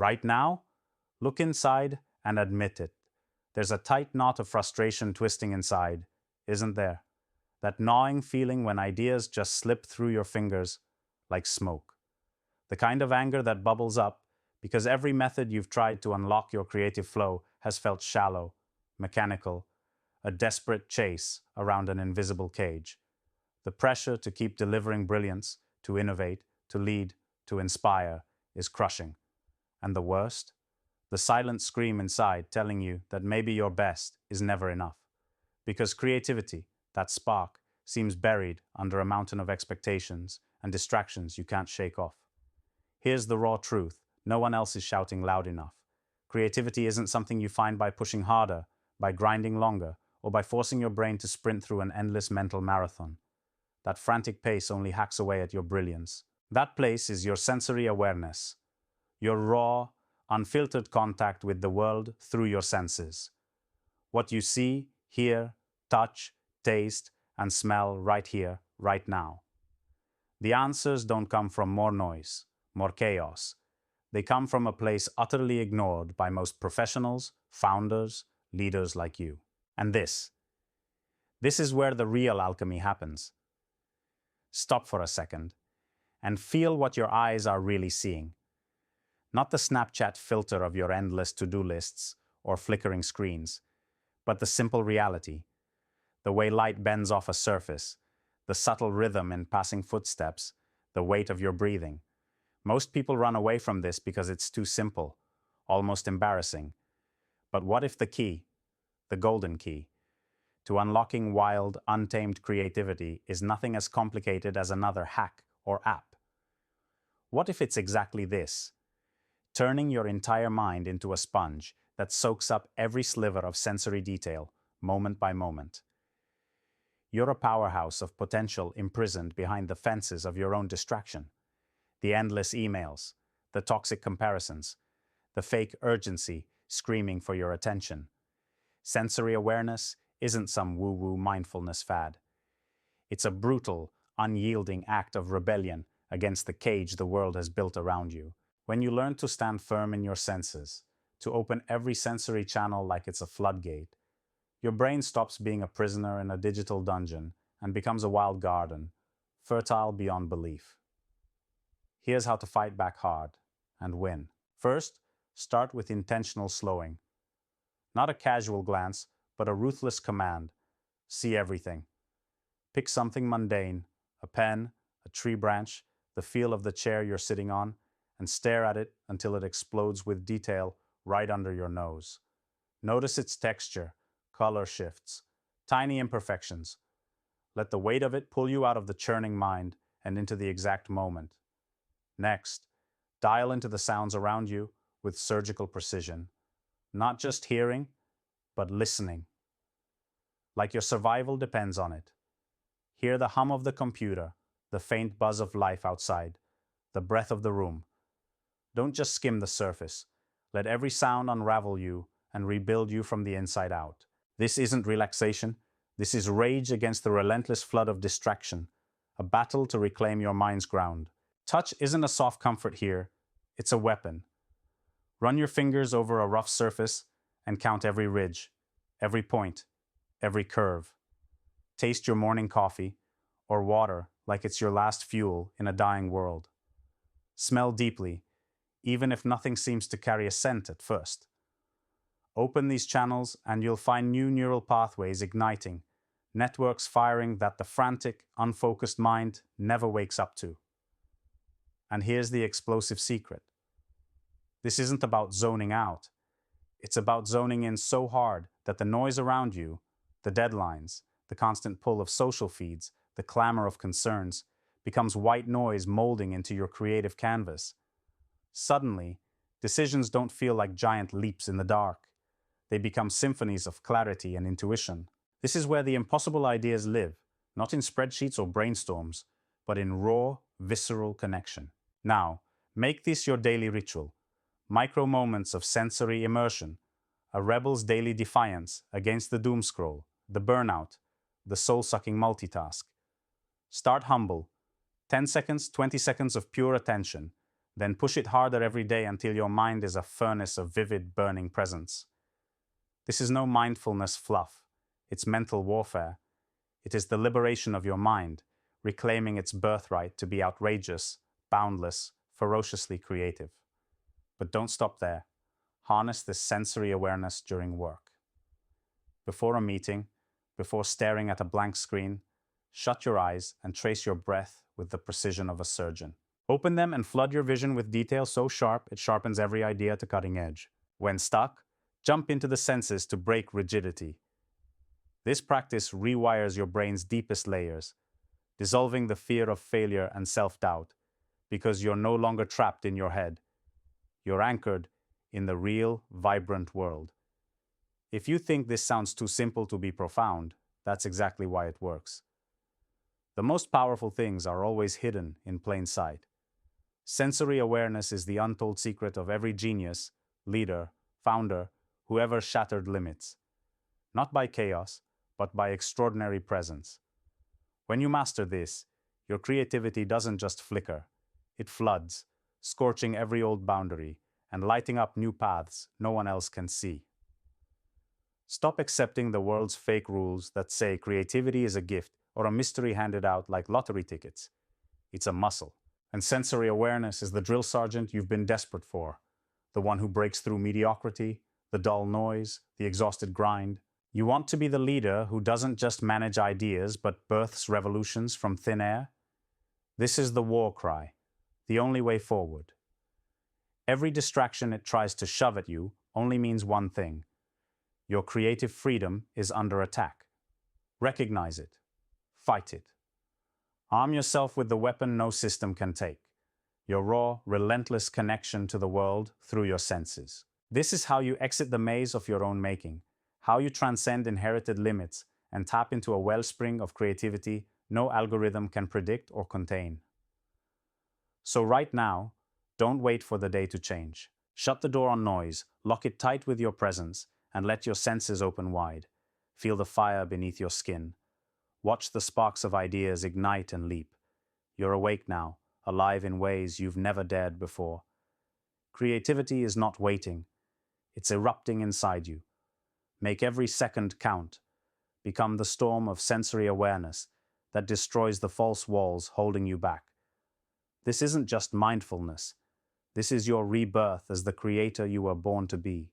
Right now, look inside and admit it. There's a tight knot of frustration twisting inside, isn't there? That gnawing feeling when ideas just slip through your fingers like smoke. The kind of anger that bubbles up because every method you've tried to unlock your creative flow has felt shallow, mechanical, a desperate chase around an invisible cage. The pressure to keep delivering brilliance, to innovate, to lead, to inspire is crushing. And the worst? The silent scream inside telling you that maybe your best is never enough. Because creativity, that spark, seems buried under a mountain of expectations and distractions you can't shake off. Here's the raw truth: no one else is shouting loud enough. Creativity isn't something you find by pushing harder, by grinding longer, or by forcing your brain to sprint through an endless mental marathon. That frantic pace only hacks away at your brilliance. That place is your sensory awareness, your raw, unfiltered contact with the world through your senses. What you see, hear, touch, taste, and smell right here, right now. The answers don't come from more noise, more chaos. They come from a place utterly ignored by most professionals, founders, leaders like you. And this is where the real alchemy happens. Stop for a second and feel what your eyes are really seeing. Not the Snapchat filter of your endless to-do lists or flickering screens, but the simple reality, the way light bends off a surface, the subtle rhythm in passing footsteps, the weight of your breathing. Most people run away from this because it's too simple, almost embarrassing. But what if the key, the golden key, to unlocking wild, untamed creativity is nothing as complicated as another hack or app? What if it's exactly this? Turning your entire mind into a sponge that soaks up every sliver of sensory detail, moment by moment. You're a powerhouse of potential imprisoned behind the fences of your own distraction. The endless emails, the toxic comparisons, the fake urgency screaming for your attention. Sensory awareness isn't some woo-woo mindfulness fad. It's a brutal, unyielding act of rebellion against the cage the world has built around you. When you learn to stand firm in your senses, to open every sensory channel like it's a floodgate, your brain stops being a prisoner in a digital dungeon and becomes a wild garden, fertile beyond belief. Here's how to fight back hard and win. First, start with intentional slowing. Not a casual glance, but a ruthless command. See everything. Pick something mundane, a pen, a tree branch, the feel of the chair you're sitting on, and stare at it until it explodes with detail right under your nose. Notice its texture, color shifts, tiny imperfections. Let the weight of it pull you out of the churning mind and into the exact moment. Next, dial into the sounds around you with surgical precision. Not just hearing, but listening. Like your survival depends on it. Hear the hum of the computer, the faint buzz of life outside, the breath of the room. Don't just skim the surface. Let every sound unravel you and rebuild you from the inside out. This isn't relaxation. This is rage against the relentless flood of distraction, a battle to reclaim your mind's ground. Touch isn't a soft comfort here. It's a weapon. Run your fingers over a rough surface and count every ridge, every point, every curve. Taste your morning coffee or water like it's your last fuel in a dying world. Smell deeply, even if nothing seems to carry a scent at first. Open these channels and you'll find new neural pathways igniting, networks firing that the frantic, unfocused mind never wakes up to. And here's the explosive secret. This isn't about zoning out. It's about zoning in so hard that the noise around you, the deadlines, the constant pull of social feeds, the clamor of concerns, becomes white noise molding into your creative canvas. Suddenly, decisions don't feel like giant leaps in the dark. They become symphonies of clarity and intuition. This is where the impossible ideas live, not in spreadsheets or brainstorms, but in raw, visceral connection. Now, make this your daily ritual. Micro moments of sensory immersion, a rebel's daily defiance against the doom scroll, the burnout, the soul-sucking multitask. Start humble. 10 seconds, 20 seconds of pure attention. Then push it harder every day until your mind is a furnace of vivid, burning presence. This is no mindfulness fluff. It's mental warfare. It is the liberation of your mind, reclaiming its birthright to be outrageous, boundless, ferociously creative. But don't stop there. Harness this sensory awareness during work. Before a meeting, before staring at a blank screen, shut your eyes and trace your breath with the precision of a surgeon. Open them and flood your vision with detail so sharp it sharpens every idea to cutting edge. When stuck, jump into the senses to break rigidity. This practice rewires your brain's deepest layers, dissolving the fear of failure and self-doubt, because you're no longer trapped in your head. You're anchored in the real, vibrant world. If you think this sounds too simple to be profound, that's exactly why it works. The most powerful things are always hidden in plain sight. Sensory awareness is the untold secret of every genius, leader, founder, whoever shattered limits. Not by chaos, but by extraordinary presence. When you master this, your creativity doesn't just flicker, it floods, scorching every old boundary and lighting up new paths no one else can see. Stop accepting the world's fake rules that say creativity is a gift or a mystery handed out like lottery tickets. It's a muscle. And sensory awareness is the drill sergeant you've been desperate for, the one who breaks through mediocrity, the dull noise, the exhausted grind. You want to be the leader who doesn't just manage ideas but births revolutions from thin air? This is the war cry, the only way forward. Every distraction it tries to shove at you only means one thing. Your creative freedom is under attack. Recognize it. Fight it. Arm yourself with the weapon no system can take, your raw, relentless connection to the world through your senses. This is how you exit the maze of your own making, how you transcend inherited limits and tap into a wellspring of creativity no algorithm can predict or contain. So right now, don't wait for the day to change. Shut the door on noise, lock it tight with your presence, and let your senses open wide. Feel the fire beneath your skin. Watch the sparks of ideas ignite and leap. You're awake now, alive in ways you've never dared before. Creativity is not waiting. It's erupting inside you. Make every second count. Become the storm of sensory awareness that destroys the false walls holding you back. This isn't just mindfulness. This is your rebirth as the creator you were born to be.